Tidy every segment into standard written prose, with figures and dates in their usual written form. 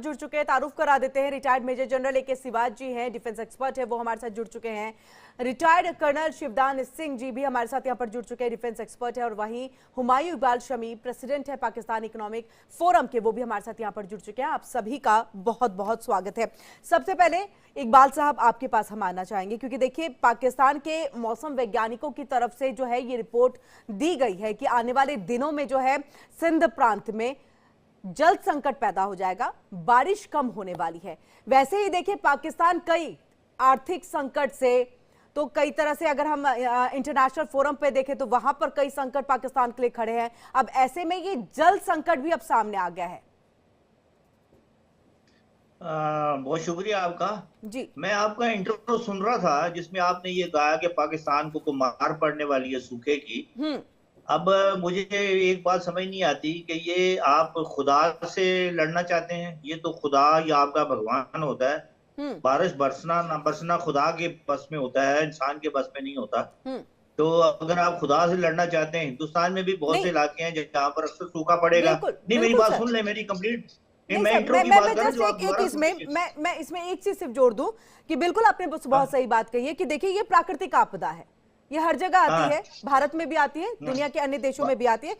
जुड़ चुके हैं, तारुफ करा देते हैं। Retired major general AK Siwach जी हैं, डिफेंस एक्सपर्ट है, वो हमारे साथ जुड़ चुके हैं। रिटायर्ड कर्नल शिवदान सिंह जी भी हमारे साथ यहाँ पर जुड़ चुके हैं, डिफेंस एक्सपर्ट है। और वहीं हुमायूं इकबाल शमी, प्रेसिडेंट है पाकिस्तान इकोनॉमिक फोरम के, वो भी हमारे साथ यहाँ पर जुड़ चुके हैं। आप सभी का बहुत बहुत स्वागत है। सबसे पहले इकबाल साहब, आपके पास हम आना चाहेंगे, क्योंकि देखिए पाकिस्तान के मौसम वैज्ञानिकों की तरफ से जो है ये रिपोर्ट दी गई है कि आने वाले दिनों में जो है सिंध प्रांत में जल संकट पैदा हो जाएगा, बारिश कम होने वाली है। वैसे ही देखिए पाकिस्तान कई आर्थिक संकट से, तो कई तरह से अगर हम इंटरनेशनल फोरम पे देखें तो वहां पर कई संकट पाकिस्तान के लिए खड़े हैं। अब ऐसे में ये जल संकट भी अब सामने आ गया है। बहुत शुक्रिया आपका जी। मैं आपका इंटरव्यू सुन रहा था जिसमें आपने ये कहा कि पाकिस्तान को मार पड़ने वाली है सूखे की। अब मुझे एक बात समझ नहीं आती कि ये आप खुदा से लड़ना चाहते हैं। ये तो खुदा या आपका भगवान होता है। बारिश बरसना ना बरसना खुदा के बस में होता है, इंसान के बस में नहीं होता। तो अगर आप खुदा से लड़ना चाहते हैं, हिंदुस्तान में भी बहुत से इलाके हैं जहाँ पर अक्सर सूखा पड़ेगा। नहीं, मेरी बात सुन ले, मेरी कंप्लीट मैं इसमें एक चीज सिर्फ जोड़ दूं कि बिल्कुल आपने बहुत सही बात कही है कि देखिए ये प्राकृतिक आपदा है, ये हर जगह आती है, भारत में भी आती है, दुनिया के अन्य देशों में भी आती है।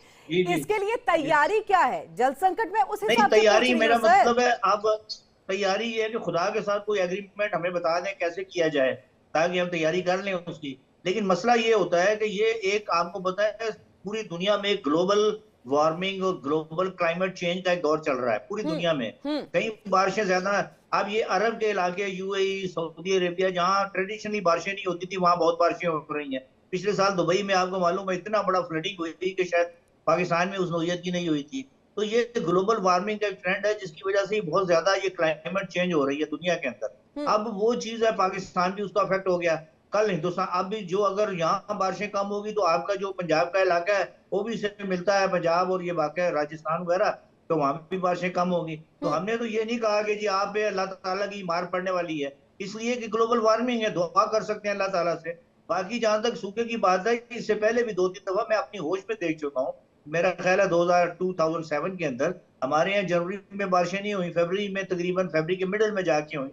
इसके लिए तैयारी क्या है जल संकट में, उस हिसाब से तैयारी मेरा मतलब है, अब तैयारी ये है कि खुदा के साथ कोई एग्रीमेंट हमें बता दें कैसे किया जाए ताकि हम तैयारी कर लें उसकी। लेकिन मसला ये होता है कि ये एक आपको पता है पूरी दुनिया में ग्लोबल वार्मिंग और ग्लोबल क्लाइमेट चेंज का एक दौर चल रहा है पूरी दुनिया में। कई बारिशें ज्यादा, अब ये अरब के इलाके UAE, सऊदी अरेबिया, जहाँ ट्रेडिशनली बारिशें नहीं होती थी, वहां बहुत बारिशें हो रही हैं। पिछले साल दुबई में आपको मालूम है इतना बड़ा फ्लडिंग हुई थी कि शायद पाकिस्तान में उस नौयत की नहीं हुई थी। तो ये ग्लोबल वार्मिंग का एक ट्रेंड है जिसकी वजह से बहुत ज्यादा ये क्लाइमेट चेंज हो रही है दुनिया के अंदर। अब वो चीज है, पाकिस्तान भी उसका इफेक्ट हो गया। कल हिंदुस्तान, अब भी जो अगर यहाँ बारिशें कम होगी तो आपका जो पंजाब का इलाका है वो भी इससे मिलता है, पंजाब और ये वाकई राजस्थान वगैरह, तो वहां भी बारिशें कम होगी। तो हमने तो ये नहीं कहा कि जी आप पे अल्लाह ताला की मार पड़ने वाली है, इसलिए कि ग्लोबल वार्मिंग है, दुआ कर सकते हैं अल्लाह ताला से। बाकी जहां तक सूखे की बात है, इससे पहले भी 2-3 दफा मैं अपनी होश में देख चुका हूँ। मेरा ख्याल है 2007 के अंदर हमारे यहाँ जनवरी में बारिशें नहीं हुई, फरवरी में, तकरीबन फरवरी के मिडल में जाके हुई।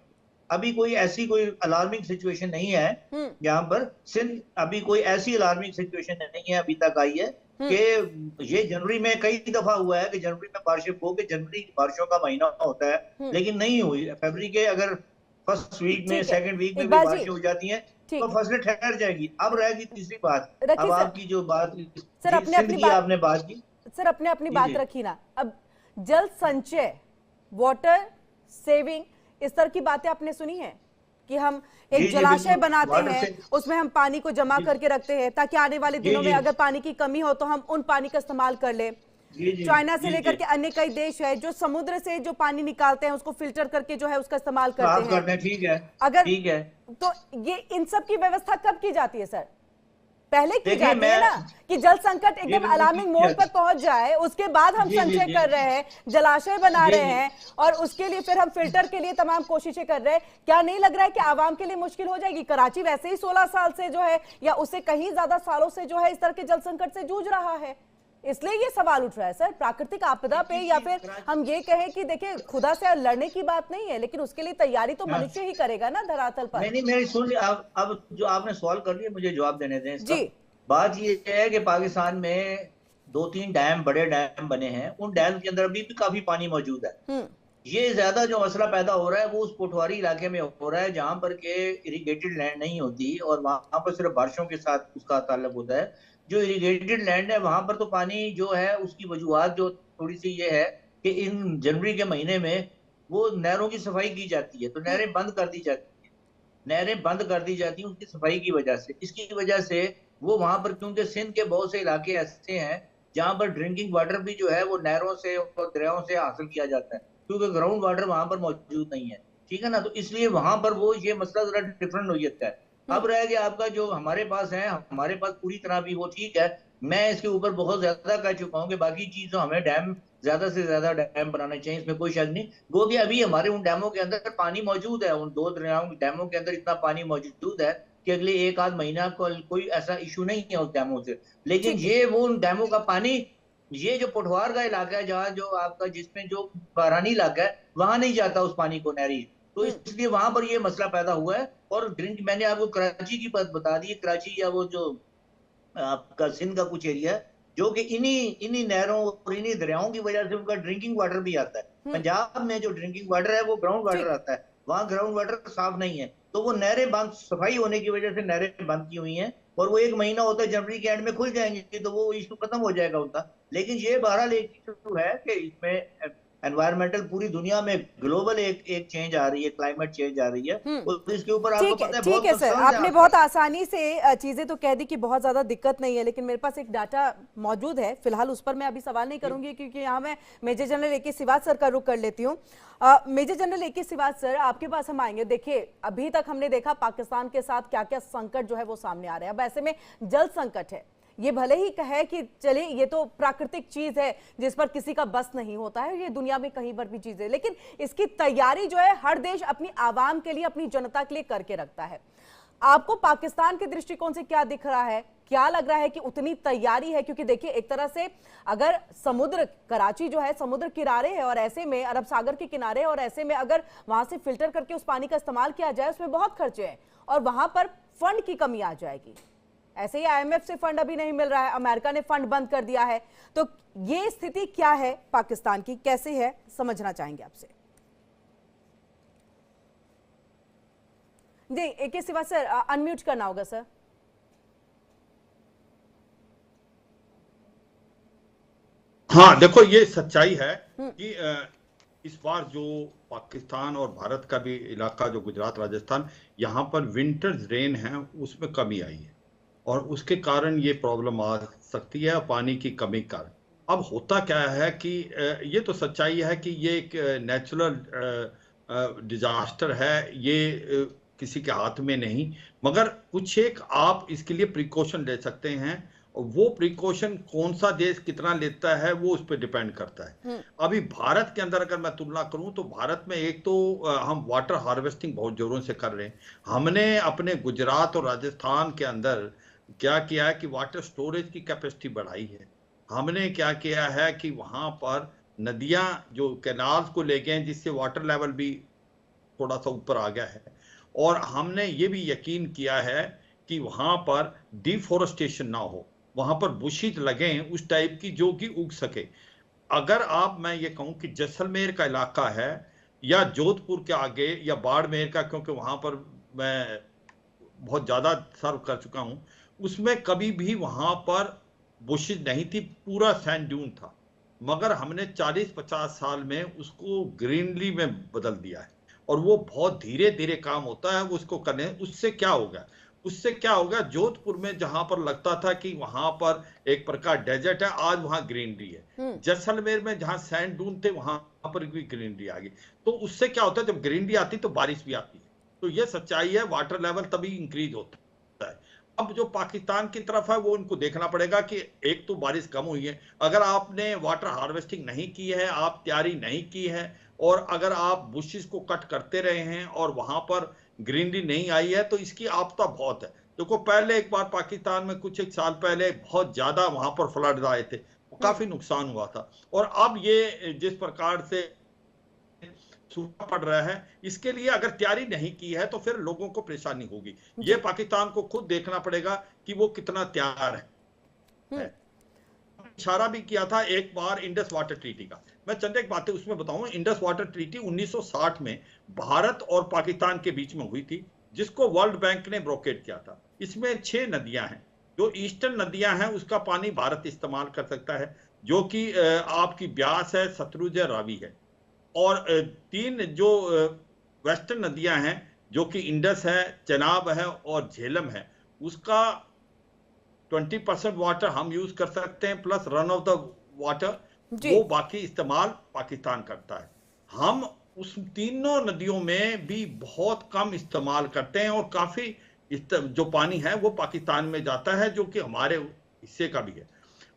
अभी कोई ऐसी कोई अलार्मिंग सिचुएशन नहीं है यहाँ पर सिंध, अभी कोई ऐसी अलार्मिंग सिचुएशन नहीं है अभी तक आई है कि ये जनवरी में कई दफा हुआ है कि जनवरी में बारिशें हो के जनवरी बारिशों का महीना होता है, लेकिन नहीं हुई। फरवरी के अगर फर्स्ट वीक में, सेकंड वीक में भी बारिशें हो जाती हैं तो फसलें ठहर जाएगी। अब रहेगी तीसरी बात, अब आपकी जो बात सर आपने बात की, सर अपने अपनी बात रखी ना। अब जल संचय, वाटर सेविंग, इस तरह की बातें आपने सुनी है कि हम एक जलाशय बनाते हैं, उसमें हम पानी को जमा करके रखते हैं ताकि आने वाले दिनों में अगर पानी की कमी हो तो हम उन पानी का इस्तेमाल कर लें। चाइना से लेकर के अन्य कई देश है जो समुद्र से जो पानी निकालते हैं उसको फिल्टर करके जो है उसका इस्तेमाल करते हैं। ठीक है, अगर ठीक है, तो ये इन सब की व्यवस्था कब की जाती है सर? पहले की जाती है ना कि जल संकट एकदम अलार्मिंग मोड पर पहुंच जाए, उसके बाद हम संचय कर रहे हैं, जलाशय बना रहे हैं और उसके लिए फिर हम फिल्टर के लिए तमाम कोशिशें कर रहे हैं। क्या नहीं लग रहा है कि आवाम के लिए मुश्किल हो जाएगी? कराची वैसे ही 16 साल से जो है या उससे कहीं ज्यादा सालों से जो है इस तरह के जल संकट से जूझ रहा है, इसलिए ये सवाल उठ रहा है सर प्राकृतिक आपदा पे। या फिर हम ये कहें कि देखिए खुदा से लड़ने की बात नहीं है, लेकिन उसके लिए तैयारी तो मनुष्य ही करेगा ना धरातल पर। नहीं, मेरी सुन ली। अब जो आपने सवाल कर लिया मुझे जवाब देने दें इसका। जी, बात ये है कि पाकिस्तान में 2-3 डैम, बड़े डैम बने हैं, उन डैम के अंदर अभी भी काफी पानी मौजूद है। ये ज्यादा जो मसला पैदा हो रहा है वो उस पोठवारी इलाके में हो रहा है जहां पर के इरिगेटेड लैंड नहीं होती और वहां पर सिर्फ बारिशों के साथ उसका ताल्लुक होता है। जो इरिगेटेड लैंड है वहां पर तो पानी जो है उसकी वजूहत जो थोड़ी सी ये है कि इन जनवरी के महीने में वो नहरों की सफाई की जाती है, तो नहरें बंद कर दी जाती है, नहरें बंद कर दी जाती हैं उनकी सफाई की वजह से। इसकी वजह से वो वहां पर, क्योंकि सिंध के बहुत से इलाके ऐसे हैं जहां पर ड्रिंकिंग वाटर भी जो है वो नहरों से और दरियाओं से हासिल किया जाता है, क्योंकि ग्राउंड वाटर वहां पर मौजूद नहीं है, ठीक है ना। तो इसलिए वहां पर वो ये मसला जरा डिफरेंट हो जाता है। अब रह गया आपका जो हमारे पास है, हमारे पास पूरी तरह भी वो ठीक है। मैं इसके ऊपर बहुत ज्यादा कह चुका हूँ कि बाकी चीजों हमें डैम ज्यादा से ज्यादा डैम बनाने चाहिए, इसमें कोई शक नहीं। वो कि अभी हमारे उन डैमों के अंदर पानी मौजूद है, उन 2 दरियाओं डैमों के अंदर इतना पानी मौजूद है कि अगले 1 आध महीना कोई ऐसा इशू नहीं है उस डैमों से। लेकिन ये वो उन डैमों का पानी ये जो पोठवार का इलाका है, जहाँ जो आपका जिसमें जो बारानी इलाका है, वहां नहीं जाता उस पानी को नहरी, तो इसलिए वहां पर ये मसला पैदा हुआ है। और ड्रिंक, मैंने आपको कराची की बात बता दी, कराची या वो जो आपका सिंध का कुछ एरिया है, जो कि इन्हीं इन्हीं नहरों और इन्हीं दरियाओं की वजह से उनका ड्रिंकिंग वाटर भी आता है। पंजाब में जो ड्रिंकिंग वाटर है वो ग्राउंड वाटर ठीक। आता है, वहाँ ग्राउंड वाटर साफ नहीं है, तो वो नहरें बंद, सफाई होने की वजह से नहरें बंद की हुई हैं, और वो एक महीना होता है, जनवरी के एंड में खुल जाएंगे तो वो इशू खत्म हो जाएगा उनका। लेकिन ये बहरहाल एक इशू है कि इसमें एनवायरमेंटल, पूरी दुनिया में ग्लोबल एक चेंज आ रही है, क्लाइमेट चेंज आ रही है, और इसके ऊपर आपको पता है ठीक बहुत है सर, कंसर्न है आपने बहुत आसानी से चीजें तो कह दी कि बहुत ज्यादा दिक्कत नहीं है, लेकिन मेरे पास एक डाटा मौजूद है, फिलहाल उस पर मैं अभी सवाल नहीं करूंगी, क्योंकि यहाँ मैं major general A K. Siwach sir का रुख कर लेती हूँ। Major general A K. Siwach sir, आपके पास हम आएंगे। देखिए, अभी तक हमने देखा पाकिस्तान के साथ क्या क्या संकट जो है वो सामने आ रहे हैं। अब ऐसे में जल संकट है, ये भले ही कहे कि चलिए ये तो प्राकृतिक चीज है जिस पर किसी का बस नहीं होता है, ये दुनिया में कहीं पर भी चीज है, लेकिन इसकी तैयारी जो है हर देश अपनी आवाम के लिए, अपनी जनता के लिए करके रखता है। आपको पाकिस्तान के दृष्टिकोण से क्या दिख रहा है, क्या लग रहा है कि उतनी तैयारी है? क्योंकि देखिए, एक तरह से अगर समुद्र, कराची जो है समुद्र किनारे है, और ऐसे में अरब सागर के किनारे, और ऐसे में अगर वहां से फिल्टर करके उस पानी का इस्तेमाल किया जाए, उसमें बहुत खर्चे हैं और वहां पर फंड की कमी आ जाएगी। ऐसे ही IMF से फंड अभी नहीं मिल रहा है, अमेरिका ने फंड बंद कर दिया है, तो ये स्थिति क्या है पाकिस्तान की, कैसे है, समझना चाहेंगे आपसे। जी, A.के. सिवाच सर, अनम्यूट करना होगा सर। हाँ, देखो, ये सच्चाई है कि इस बार जो पाकिस्तान और भारत का भी इलाका, जो गुजरात राजस्थान, यहाँ पर विंटर रेन है, उसमें कमी आई है, और उसके कारण ये प्रॉब्लम आ सकती है, पानी की कमी का। अब होता क्या है कि ये तो सच्चाई है कि ये एक नेचुरल डिजास्टर है, ये किसी के हाथ में नहीं, मगर कुछ एक आप इसके लिए प्रिकॉशन ले सकते हैं, और वो प्रिकॉशन कौन सा देश कितना लेता है वो उस पर डिपेंड करता है। अभी भारत के अंदर अगर मैं तुलना करूं तो भारत में एक तो हम वाटर हार्वेस्टिंग बहुत जोरों से कर रहे हैं। हमने अपने गुजरात और राजस्थान के अंदर क्या किया है कि वाटर स्टोरेज की कैपेसिटी बढ़ाई है। हमने क्या किया है कि वहां पर नदियां जो कैनाल्स को ले गए, जिससे वाटर लेवल भी थोड़ा सा ऊपर आ गया है, और हमने ये भी यकीन किया है कि वहां पर डिफोरेस्टेशन ना हो, वहां पर बुशेज लगें उस टाइप की जो कि उग सके। अगर मैं ये कहूं कि जैसलमेर का इलाका है, या जोधपुर के आगे, या बाड़मेर का, क्योंकि वहां पर मैं बहुत ज्यादा सर्व कर चुका हूं, उसमें कभी भी वहां पर बुशेज नहीं थी, पूरा सैंड ड्यून था, मगर हमने 40-50 साल में उसको ग्रीनरी में बदल दिया है, और वो बहुत धीरे धीरे काम होता है, वो उसको करने। उससे क्या होगा, जोधपुर में जहां पर लगता था कि वहां पर एक प्रकार डेजर्ट है, आज वहां ग्रीनरी है। जैसलमेर में जहां सैंड डून थे, वहां पर भी ग्रीनरी आ गई। तो उससे क्या होता है, जब ग्रीनरी आती तो बारिश भी आती है। तो ये सच्चाई है, वाटर लेवल तभी इंक्रीज होता है। अब जो पाकिस्तान की तरफ है, वो उनको देखना पड़ेगा कि एक तो बारिश कम हुई है, अगर आपने वाटर हार्वेस्टिंग नहीं की है, आप तैयारी नहीं की है, और अगर आप बुशेस को कट करते रहे हैं और वहां पर ग्रीनरी नहीं आई है, तो इसकी आपदा बहुत है। देखो, पहले एक बार पाकिस्तान में कुछ एक साल पहले बहुत ज्यादा वहां पर फ्लड आए थे, काफी नुकसान हुआ था, और अब ये जिस प्रकार से सूखा पड़ रहा है, इसके लिए अगर तैयारी नहीं की है तो फिर लोगों को परेशानी होगी। ये पाकिस्तान को खुद देखना पड़ेगा कि वो कितना तैयार है। इशारा भी किया था एक बार इंडस वाटर ट्रीटी का, मैं चंद एक बातें उसमें बताऊं। इंडस वाटर ट्रीटी 1960 में भारत और पाकिस्तान के बीच में हुई थी, जिसको वर्ल्ड बैंक ने ब्रोकेट किया था। इसमें 6 नदियां हैं, जो ईस्टर्न नदियां हैं उसका पानी भारत इस्तेमाल कर सकता है, जो कि आपकी ब्यास है, सतलुज है, रावी है, और 3 जो वेस्टर्न नदियां हैं, जो कि इंडस है, चेनाब है और झेलम है, उसका 20% वाटर हम यूज कर सकते हैं, plus run of the water वो बाकी इस्तेमाल पाकिस्तान करता है। हम उस तीनों नदियों में भी बहुत कम इस्तेमाल करते हैं, और काफी जो पानी है वो पाकिस्तान में जाता है, जो कि हमारे हिस्से का भी है।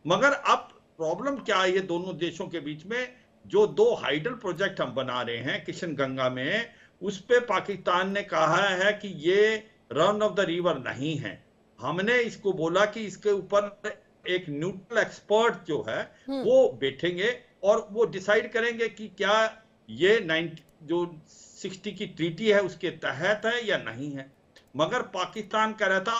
मगर अब प्रॉब्लम क्या है, ये दोनों देशों के बीच में जो 2 हाइडल प्रोजेक्ट हम बना रहे हैं किशन गंगा में, उस पे पाकिस्तान ने कहा है कि ये रन ऑफ द रिवर नहीं है। हमने इसको बोला कि इसके ऊपर एक न्यूट्रल एक्सपर्ट जो है वो बैठेंगे और वो डिसाइड करेंगे कि क्या ये 90 जो 60 की ट्रीटी है उसके तहत है या नहीं है। मगर पाकिस्तान कह रहा था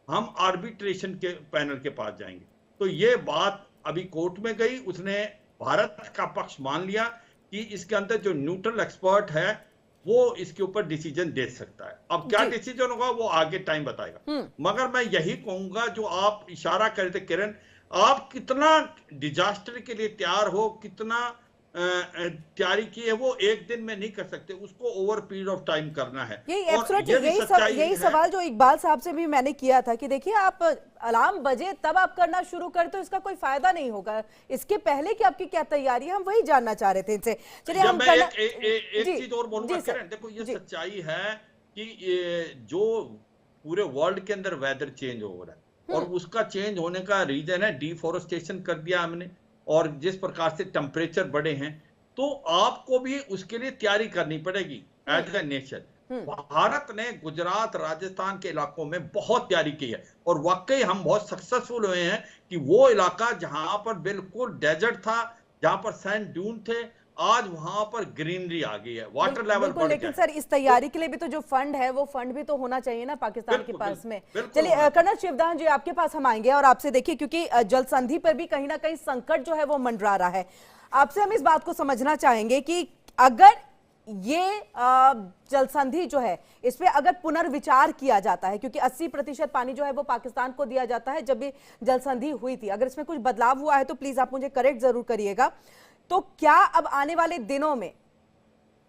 हम आर्बिट्रेशन के पैनल के पास जाएंगे, तो ये बात अभी कोर्ट में गई, उसने भारत का पक्ष मान लिया कि इसके अंदर जो न्यूट्रल एक्सपर्ट है वो इसके ऊपर डिसीजन दे सकता है। अब क्या डिसीजन होगा वो आगे टाइम बताएगा। मगर मैं यही कहूंगा, जो आप इशारा कर रहे थे किरण, आप कितना डिजास्टर के लिए तैयार हो, कितना तैयारी की है, वो एक दिन में नहीं कर सकते, उसको ओवर पीरियड ऑफ टाइम करना है। यही सवाल जो इकबाल साहब से भी मैंने किया था कि देखिए आप अलार्म बजे तब आप करना शुरू कर तो इसका कोई फायदा नहीं होगा, इसके पहले की आपकी क्या तैयारी है, हम वही जानना चाह रहे थे इनसे। चलिए हम एक चीज और बोलूंगा किरण, देखो ये सच्चाई है कि जो पूरे वर्ल्ड के अंदर वेदर चेंज हो रहा है और उसका चेंज होने का रीजन है डिफॉरेस्टेशन कर दिया हमने, और जिस प्रकार से टेम्परेचर बढ़े हैं, तो आपको भी उसके लिए तैयारी करनी पड़ेगी एज ए नेशन। भारत ने गुजरात राजस्थान के इलाकों में बहुत तैयारी की है और वाकई हम बहुत सक्सेसफुल हुए हैं कि वो इलाका जहां पर बिल्कुल डेजर्ट था, जहां पर सैंड ड्यून थे, आज वहां पर ग्रीनरी आ गई है, वाटर लेवल बढ़ गया। लेकिन सर इस तैयारी के लिए भी तो जो फंड है वो फंड भी तो होना चाहिए ना पाकिस्तान के पास में। चलिए कर्नल शिवदान जी आपके पास हम आएंगे और आपसे देखिए, क्योंकि जल संधि पर भी कहीं ना कहीं संकट जो है वो मंडरा रहा है, आपसे हम इस बात को समझना चाहेंगे कि अगर ये जल संधि जो है इस पे अगर पुनर्विचार किया जाता है, क्योंकि 80% पानी जो है वो पाकिस्तान को दिया जाता है जब ये जल संधि हुई थी, अगर इसमें कुछ बदलाव हुआ है तो प्लीज आप मुझे करेक्ट जरूर करिएगा, तो क्या अब आने वाले दिनों में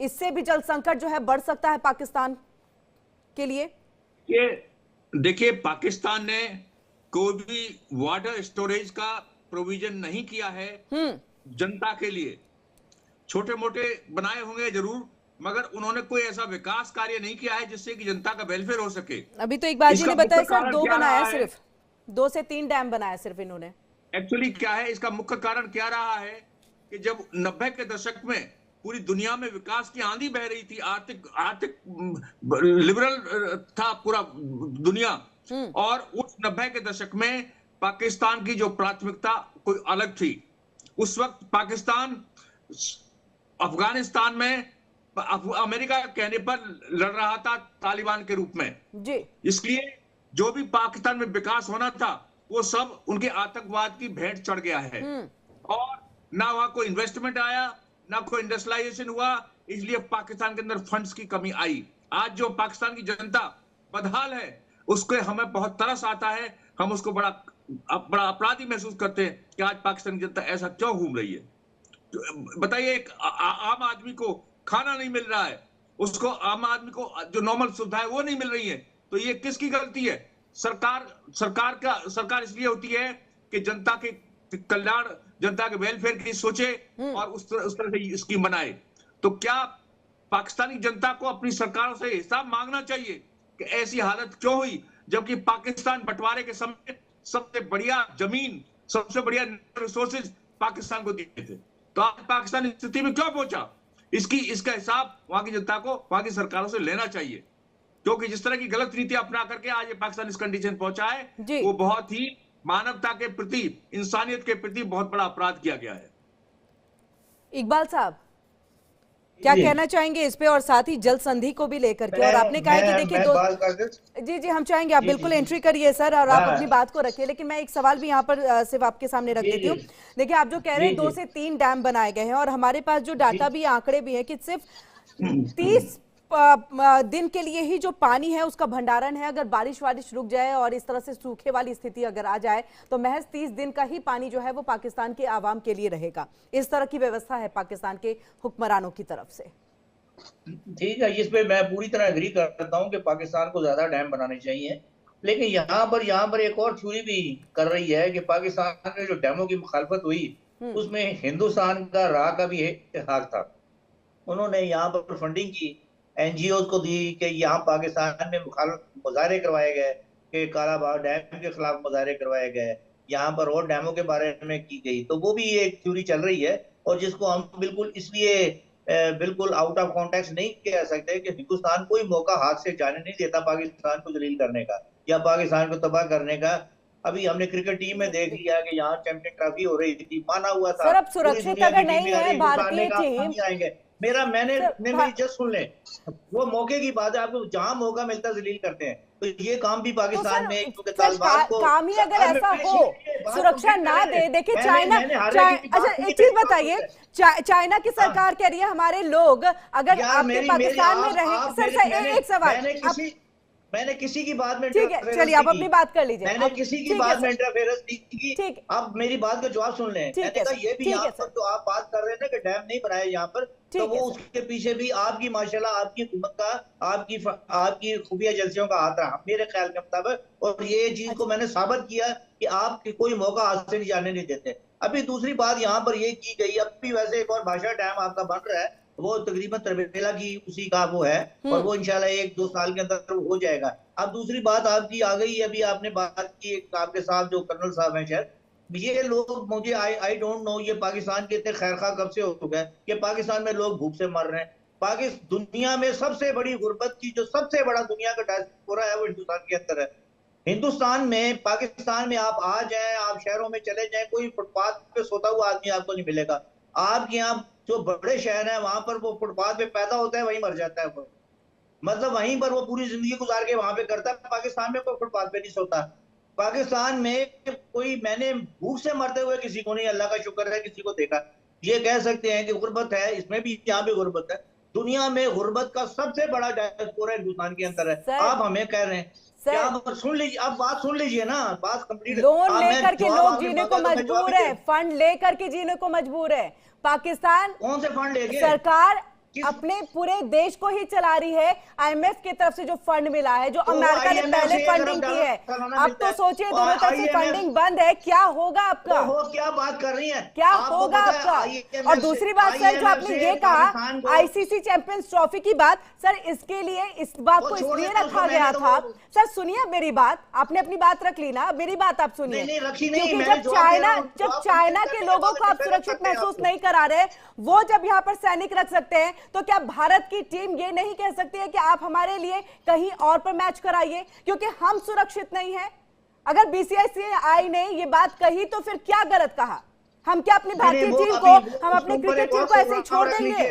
इससे भी जल संकट जो है बढ़ सकता है पाकिस्तान के लिए? ये देखिए, पाकिस्तान ने कोई भी वाटर स्टोरेज का प्रोविजन नहीं किया है जनता के लिए। छोटे मोटे बनाए होंगे जरूर, मगर उन्होंने कोई ऐसा विकास कार्य नहीं किया है जिससे कि जनता का वेलफेयर हो सके। अभी तो इकबाल जी ने बताया सर 2 बनाया, सिर्फ 2 से 3 डैम बनाया सिर्फ इन्होंने। एक्चुअली क्या है, इसका मुख्य कारण क्या रहा है कि जब 90 के दशक में पूरी दुनिया में विकास की आंधी बह रही थी, आर्थिक लिबरल था पूरा दुनिया, और उस 90 के दशक में पाकिस्तान की जो प्राथमिकता कोई अलग थी। उस वक्त पाकिस्तान अफगानिस्तान में अमेरिका के कहने पर लड़ रहा था तालिबान के रूप में जी। इसलिए जो भी पाकिस्तान में विकास होना था वो सब उनके आतंकवाद की भेंट चढ़ गया है, और ना वहां कोई इन्वेस्टमेंट आया, ना कोई इंडस्ट्रियलाइजेशन हुआ, इसलिए पाकिस्तान के अंदर फंड्स की कमी आई। आज जो पाकिस्तान की जनता बदहाल है उसको हमें बहुत तरस आता है, हम उसको बड़ा अपराधी महसूस करते हैं कि आज पाकिस्तान की जनता ऐसा क्यों घूम रही है। तो बताइए, एक आम आदमी को खाना नहीं मिल रहा है, उसको आम आदमी को जो नॉर्मल सुविधाएं वो नहीं मिल रही है, तो ये किसकी गलती है? सरकार इसलिए होती है कि जनता के कल्याण, जनता के वेलफेयर की सोचे और उस तरह से स्कीम बनाए। तो क्या पाकिस्तानी जनता को अपनी सरकारों से हिसाब मांगना चाहिए कि ऐसी हालत क्यों हुई, जबकि पाकिस्तान बंटवारे के समय सबसे बढ़िया जमीन, सबसे बढ़िया रिसोर्सेज पाकिस्तान को दिए थे, तो आज पाकिस्तान इस स्थिति में क्यों पहुंचा? इसका हिसाब वहां की जनता को, वहां की सरकारों से लेना चाहिए, क्योंकि जिस तरह की गलत नीति अपना करके आज ये पाकिस्तान इस कंडीशन पहुंचा है, वो बहुत ही मानवता के प्रति, इंसानियत के प्रति बहुत बड़ा अपराध किया गया है। इकबाल साहब क्या कहना चाहेंगे इस पे, और साथ ही जल संधि को भी लेकर के? और आपने कहा कि देखिए जी हम चाहेंगे आप बिल्कुल एंट्री करिए सर, और आप अपनी बात को रखिए, लेकिन मैं एक सवाल भी यहाँ पर सिर्फ आपके सामने रख देती हूँ। देखिए आप जो कह रहे हैं 2 से 3 डैम बनाए गए हैं, और हमारे पास जो डाटा भी, आंकड़े भी है कि सिर्फ 30 दिन के लिए ही जो पानी है उसका भंडारण है। अगर बारिश रुक जाए और इस तरह से सूखे वाली स्थिति अगर आ जाए तो महज 30 दिन का ही पानी जो है वो पाकिस्तान के आवाम के लिए रहेगा। इस तरह की व्यवस्था है पाकिस्तान के हुक्मरानों की तरफ से। ठीक है, इस पे मैं पूरी तरह एग्री करता हूं कि पाकिस्तान को ज्यादा डैम बनाने चाहिए, लेकिन यहाँ पर एक और थ्योरी भी कर रही है कि पाकिस्तान में जो डैमों की मुखालफत हुई उसमें हिंदुस्तान का राह का भी हक था। उन्होंने यहाँ पर फंडिंग की, एनजीओ को दी कि यहाँ पाकिस्तान में मुजाहरे करवाए गए, कि कालाबाग डैम के खिलाफ मुजाहरे करवाए गए, यहाँ पर और डैमों के बारे में की गई। तो वो भी एक थ्योरी चल रही है, और जिसको हम बिल्कुल इसलिए बिल्कुल आउट ऑफ कॉन्टेक्स्ट नहीं कह सकते कि हिंदुस्तान कोई मौका हाथ से जाने नहीं देता पाकिस्तान को जलील करने का या पाकिस्तान को तबाह करने का। अभी हमने क्रिकेट टीम में देख लिया कि यहाँ चैंपियन ट्रॉफी हो रही थी, माना हुआ था। सर अब सुरक्षित अगर नहीं है भारतीय टीम, आएंगे मैंने मेरी जस्ट सुन ले, वो मौके की बात है, आपको जहां मौका मिलता है जलील करते हैं, तो ये काम भी पाकिस्तान में काम ही अगर ऐसा हो, सुरक्षा ना दे। देखिए चाइना, अच्छा एक चीज बताइए, चाइना की सरकार कह रही है हमारे लोग अगर आपके पाकिस्तान में रहे। सर एक सवाल, मैंने किसी की बात में, ठीक है चलिए आप अपनी बात कर लीजिए, मैंने किसी की बात में इंटरफेरेंस नहीं की। अब मेरी बात का जवाब सुन लें। मैंने कहा ये भी यहाँ पर जो आप बात कर रहे हैं ना कि डैम नहीं बनाया यहाँ पर, तो वो उसके पीछे भी आपकी माशाल्लाह आपकी हुकूमत का, आपकी खुफिया एजेंसियों का हाथ रहा मेरे ख्याल के मुताबिक, और ये चीज को मैंने साबित किया कि आप कोई मौका हाथ से नहीं जाने नहीं देते। अभी दूसरी बात यहाँ पर ये की गई, अब भी वैसे एक और भाषा डैम आपका बन रहा है, वो तकरीबन तरबेला की उसी का वो है, और वो इंशाल्लाह 1-2 साल के अंदर हो जाएगा। अब दूसरी बात आपकी आ गई, अभी आपने बात की आपके साथ जो कर्नल साहब हैं, शायद ये लोग, मुझे आई डोंट नो ये पाकिस्तान के इतने खैरखा कब से हो गए कि पाकिस्तान में लोग भूख से मर रहे हैं। पाकिस्तान दुनिया में सबसे बड़ी गुर्बत की, जो सबसे बड़ा दुनिया का डायस्पोरा है, वो हिंदुस्तान के अंदर है। हिंदुस्तान में, पाकिस्तान में आप आ जाए, आप शहरों में चले जाए, कोई फुटपाथ पे सोता हुआ आदमी आपको नहीं मिलेगा। आपके यहाँ जो बड़े शहर है वहां पर वो फुटपाथ पे पैदा होता है, वहीं मर जाता है वो, मतलब वहीं पर वो पूरी जिंदगी गुजार के वहां पे करता है। पाकिस्तान में कोई फुटपाथ पे नहीं सोता। पाकिस्तान में कोई, मैंने भूख से मरते हुए किसी को नहीं, अल्लाह का शुक्र है, किसी को देखा। ये कह सकते हैं कि गुर्बत है, इसमें भी, यहाँ भी गुर्बत है। दुनिया में गुर्बत का सबसे बड़ा डायस्पोरा हिंदुस्तान के अंदर है। आप हमें कह रहे हैं, क्या सुन लीजिए, आप बात सुन लीजिए ना, बात कंप्लीट। लोन लेकर के लोग जीने को मजबूर है, फंड लेकर के जीने को मजबूर है। पाकिस्तान कौन से फंड लेके? सरकार अपने पूरे देश को ही चला रही है। आईएमएफ की तरफ से जो फंड मिला है, जो अमेरिका ने पहले फंडिंग की है, अब तो सोचिए दोनों तरफ से फंडिंग बंद है, क्या होगा आपका? क्या बात कर रही है, क्या होगा आपका? और दूसरी बात सर, जो आपने ये कहा आईसीसी चैंपियंस ट्रॉफी की बात, सर इसके लिए, इस बात को इसलिए रखा गया था। सर सुनिए मेरी बात, आपने अपनी बात रख ली ना, मेरी बात आप सुनिए। क्योंकि जब चाइना के लोगों को आप सुरक्षित महसूस नहीं करा रहे, वो जब यहाँ पर सैनिक रख सकते हैं, तो क्या भारत की टीम ये नहीं कह सकती है कि आप हमारे लिए कहीं और पर मैच कराइए, क्योंकि हम सुरक्षित नहीं है? अगर बीसीसीआई ने ये बात कही तो फिर क्या गलत कहा? हम क्या अपनी भारतीय टीम को, हम अपनी क्रिकेट टीम को ऐसे ही छोड़ देंगे?